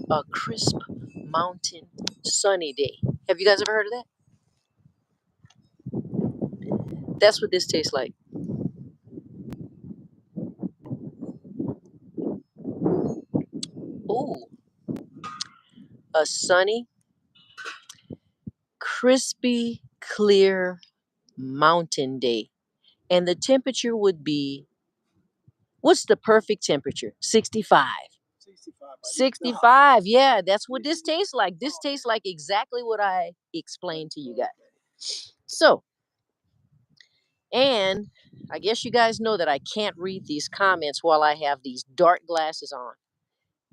A crisp mountain sunny day. Have you guys ever heard of that? That's what this tastes like. Ooh, a sunny, crispy, clear mountain day. And the temperature would be, what's the perfect temperature? 65. 65. Yeah, that's what this tastes like. This tastes like exactly what I explained to you guys. So, and I guess you guys know that I can't read these comments while I have these dark glasses on.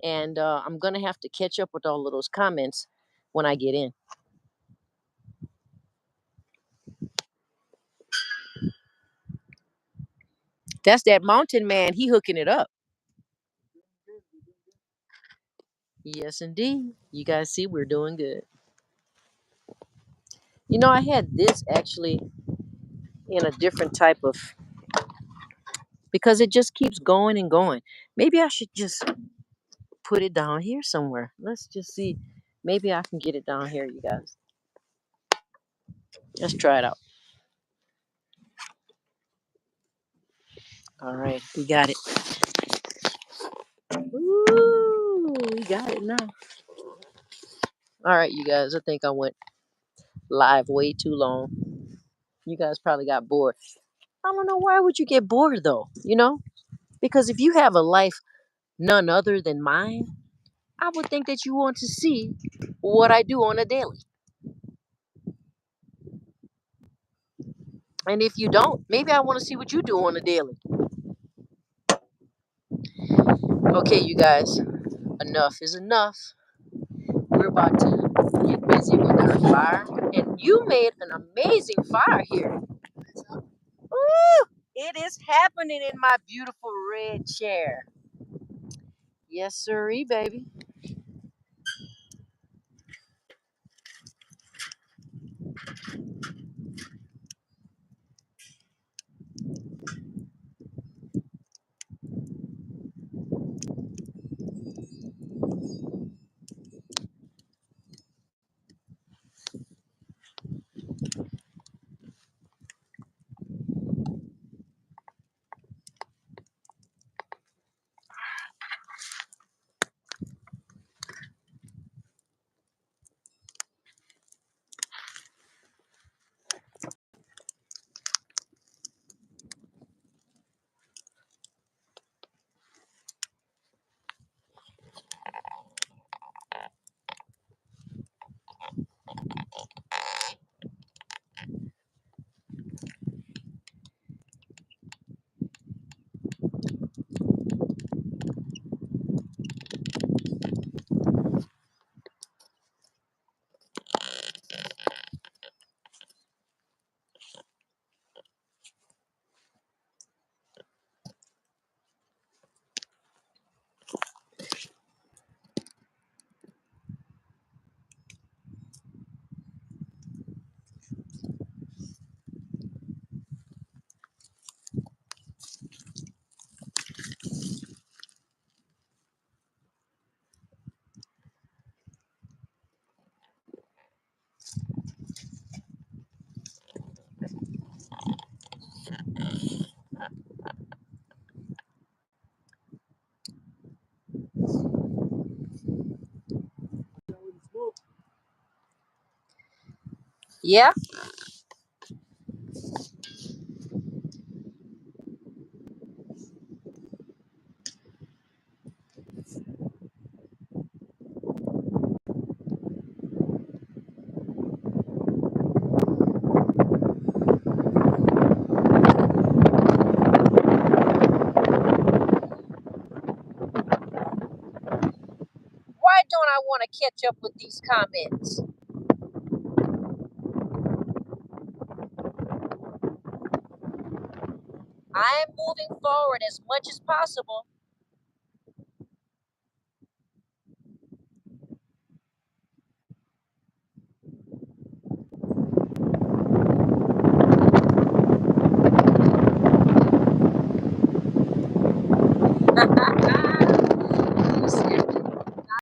And I'm going to have to catch up with all of those comments when I get in. That's that mountain man. He hooking it up. Yes, indeed. You guys see, we're doing good. You know, I had this actually in a different type of, because it just keeps going and going. Maybe I should just put it down here somewhere. Let's just see. Maybe I can get it down here, you guys. Let's try it out. All right, we got it. Ooh, we got it now. All right, you guys. I think I went live way too long. You guys probably got bored. I don't know, why would you get bored though? You know? Because if you have a life none other than mine, I would think that you want to see what I do on a daily. And if you don't, maybe I want to see what you do on a daily. Okay, you guys, enough is enough. We're about to get busy with our fire. And you made an amazing fire here. Ooh, it is happening in my beautiful red chair. Yes, sirree, baby. Yeah. Why don't I want to catch up with these comments? I am moving forward as much as possible.